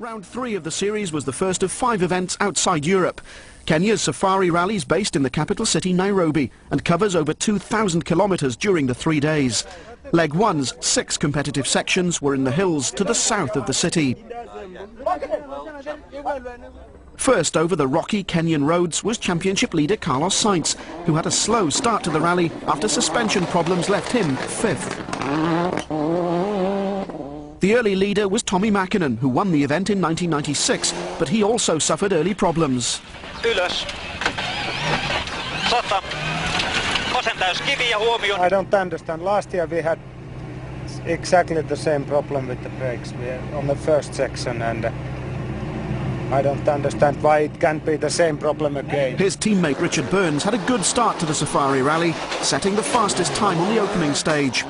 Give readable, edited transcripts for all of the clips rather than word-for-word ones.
Round 3 of the series was the first of 5 events outside Europe. Kenya's Safari Rally is based in the capital city Nairobi and covers over 2,000 kilometres during the 3 days. Leg 1's 6 competitive sections were in the hills to the south of the city. First over the rocky Kenyan roads was championship leader Carlos Sainz, who had a slow start to the rally after suspension problems left him 5th. The early leader was Tommy Mäkinen, who won the event in 1996, but he also suffered early problems. I don't understand. Last year we had exactly the same problem with the brakes on the first section, and I don't understand why it can't be the same problem again. His teammate Richard Burns had a good start to the Safari Rally, setting the fastest time on the opening stage.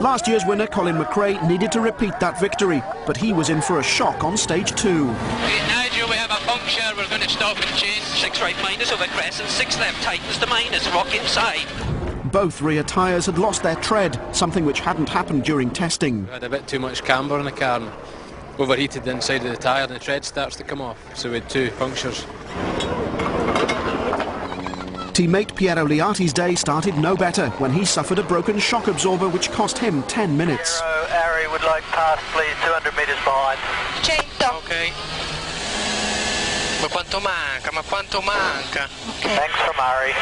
Last year's winner Colin McRae needed to repeat that victory, but he was in for a shock on stage 2. Nigel, we have a puncture, we're going to stop and change. 6 right minus over crest and 6 left tightens the minus, rock inside. Both rear tyres had lost their tread, something which hadn't happened during testing. We had a bit too much camber in the car and overheated the inside of the tyre and the tread starts to come off, so we had 2 punctures. Teammate Piero Liati's day started no better when he suffered a broken shock absorber which cost him 10 minutes. Ari would like pass, please, 200 metres behind. 100. Okay. Ma quanto manca? Thanks from Ari.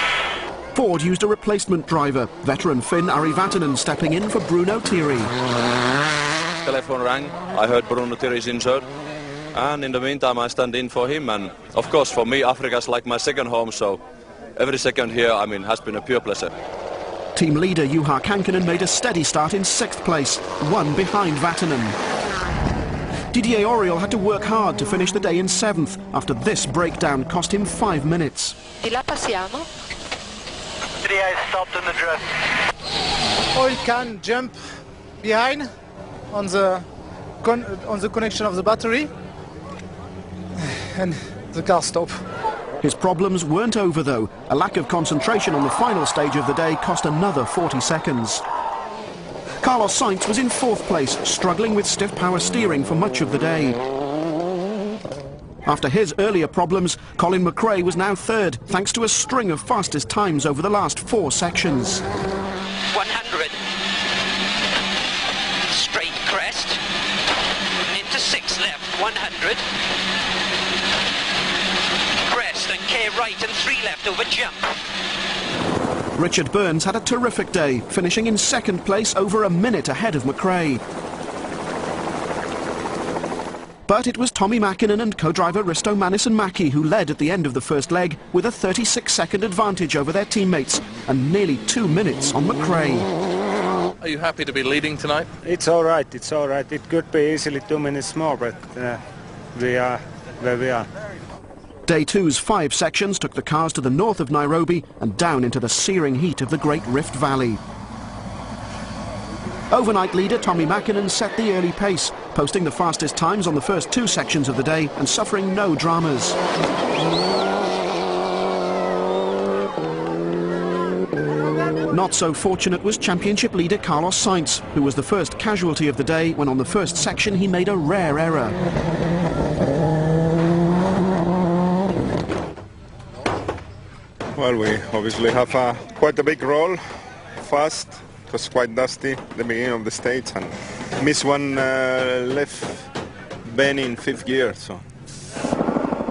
Ford used a replacement driver, veteran Finn Ari Vatanen stepping in for Bruno Thierry. Telephone rang, I heard Bruno Thierry's injured, and in the meantime I stand in for him, and of course for me Africa's like my second home, so every second here, has been a pure pleasure. Team leader Juha Kankinen made a steady start in 6th place, 1 behind Vatanen. Didier Auriol had to work hard to finish the day in 7th after this breakdown cost him 5 minutes. Di là passiamo. Didier stopped in the drift. Oil can jump behind on the connection of the battery, and the car stopped. His problems weren't over though. A lack of concentration on the final stage of the day cost another 40 seconds. Carlos Sainz was in 4th place, struggling with stiff power steering for much of the day. After his earlier problems, Colin McRae was now 3rd, thanks to a string of fastest times over the last 4 sections. 100. Straight crest. Into 6 left, 100. Crest and K right and 3 left over jump. Richard Burns had a terrific day, finishing in 2nd place over a minute ahead of McRae. But it was Tommy Mäkinen and co-driver Risto Mäkinen who led at the end of the first leg with a 36-second advantage over their teammates and nearly 2 minutes on McRae. Are you happy to be leading tonight? It's all right, it's all right. It could be easily 2 minutes more, but we are where we are. Day 2's 5 sections took the cars to the north of Nairobi and down into the searing heat of the Great Rift Valley. Overnight leader Tommy Mäkinen set the early pace, posting the fastest times on the first 2 sections of the day and suffering no dramas. Not so fortunate was championship leader Carlos Sainz, who was the first casualty of the day when on the first section he made a rare error. Well, we obviously have quite a big roll, fast. It was quite dusty at the beginning of the stage and missed one left bend in 5th gear. So.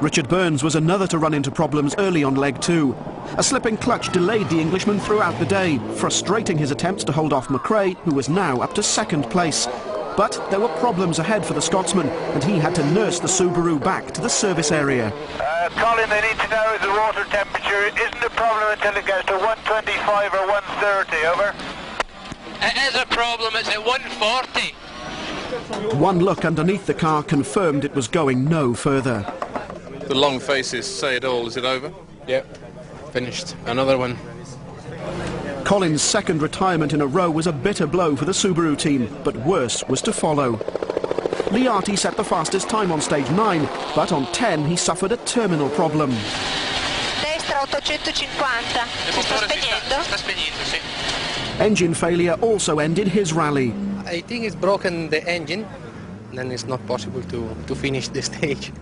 Richard Burns was another to run into problems early on leg 2. A slipping clutch delayed the Englishman throughout the day, frustrating his attempts to hold off McRae, who was now up to 2nd place. But there were problems ahead for the Scotsman, and he had to nurse the Subaru back to the service area. Colin, they need to know the water temperature isn't a problem until it gets to 125 or 130, over. It is a problem, it's at 140. One look underneath the car confirmed it was going no further. The long faces say it all. Is it over? Yep. Finished. Another one. Colin's 2nd retirement in a row was a bitter blow for the Subaru team, but worse was to follow. Liati set the fastest time on stage 9, but on 10 he suffered a terminal problem. Destra 850. Sta spegnendo, sì. Engine failure also ended his rally. I think it's broken the engine. then it's not possible to finish the stage.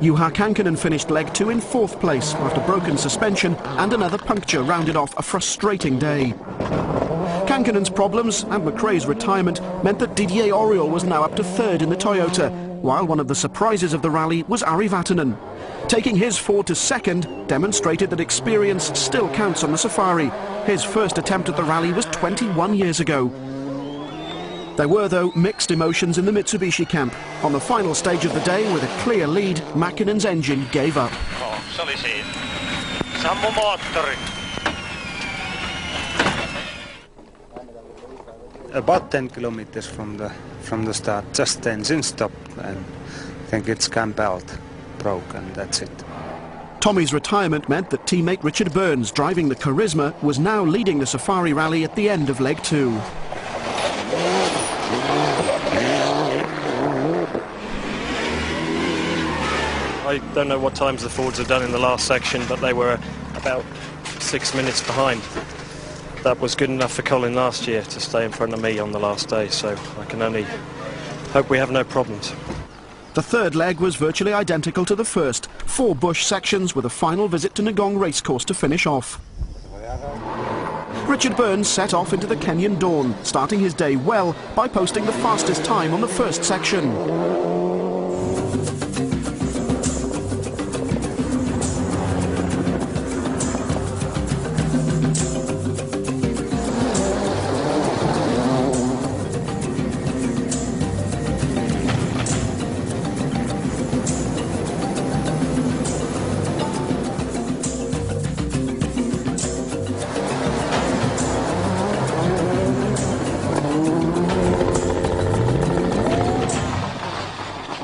Juha Kankkunen finished leg 2 in 4th place after broken suspension and another puncture rounded off a frustrating day. Kankkunen's problems and McRae's retirement meant that Didier Auriol was now up to 3rd in the Toyota, while one of the surprises of the rally was Ari Vatanen. Taking his Ford to 2nd demonstrated that experience still counts on the Safari. His first attempt at the rally was 21 years ago. There were, though, mixed emotions in the Mitsubishi camp. On the final stage of the day, with a clear lead, Mäkkinen's engine gave up. Se oli siinä. Sammu moottori. About 10 kilometers from the start, just the engine stopped, and I think its cam belt broke, and that's it. Tommy's retirement meant that teammate Richard Burns, driving the Charisma, was now leading the Safari rally at the end of leg 2. I don't know what times the Fords have done in the last section, but they were about 6 minutes behind. That was good enough for Colin last year to stay in front of me on the last day, so I can only hope we have no problems. The third leg was virtually identical to the first. 4 bush sections with a final visit to Ngong racecourse to finish off. Richard Burns set off into the Kenyan dawn, starting his day well by posting the fastest time on the first section.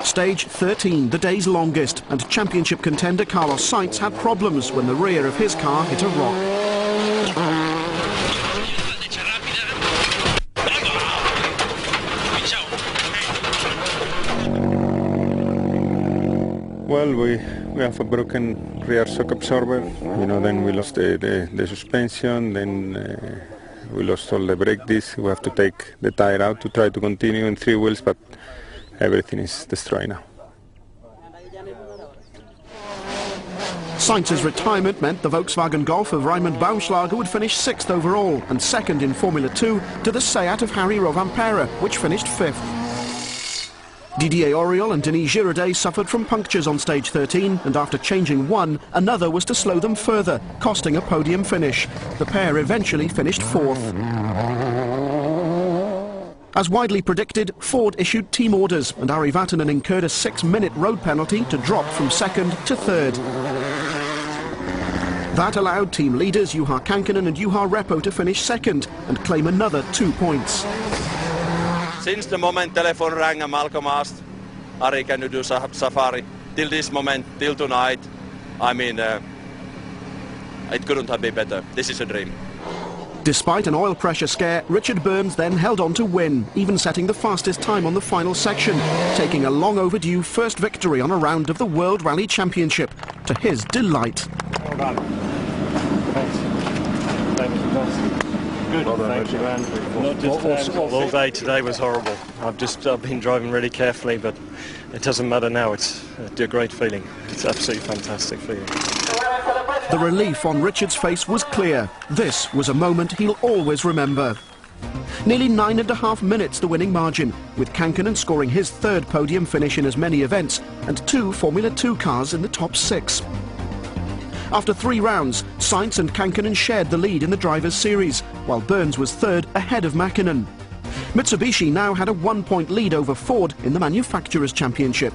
Stage 13, the day's longest, and championship contender Carlos Sainz had problems when the rear of his car hit a rock. Well, we have a broken rear shock absorber, you know, then we lost the suspension, then we lost all the brake discs. We have to take the tire out to try to continue in 3 wheels, but everything is destroyed now. Sainz's retirement meant the Volkswagen Golf of Raimund Baumschlager would finish 6th overall and 2nd in Formula 2 to the Seat of Harry Rovanperä, which finished 5th. Didier Auriol and Denis Giraudet suffered from punctures on stage 13, and after changing one, another was to slow them further, costing a podium finish. The pair eventually finished 4th. As widely predicted, Ford issued team orders, and Ari Vatanen incurred a 6-minute road penalty to drop from 2nd to 3rd. That allowed team leaders Juha Kankkunen and Juha Repo to finish 2nd and claim another 2 points. Since the moment telephone rang and Malcolm asked, Ari, can you do Safari? Till this moment, till tonight, I mean, it couldn't have been better. This is a dream. Despite an oil pressure scare, Richard Burns then held on to win, even setting the fastest time on the final section, taking a long overdue first victory on a round of the World Rally Championship, to his delight. Well done. Thanks. Thank you, guys. Good. Well done, thank you, man. Not just all day today was horrible. I've been driving really carefully, but it doesn't matter now. It's a great feeling. It's absolutely fantastic feeling. The relief on Richard's face was clear. This was a moment he'll always remember. Nearly 9.5 minutes the winning margin, with Kankkunen scoring his 3rd podium finish in as many events and 2 Formula 2 cars in the top 6. After 3 rounds, Sainz and Kankkunen shared the lead in the Drivers' Series, while Burns was 3rd ahead of Mäkinen. Mitsubishi now had a 1-point lead over Ford in the Manufacturers' Championship.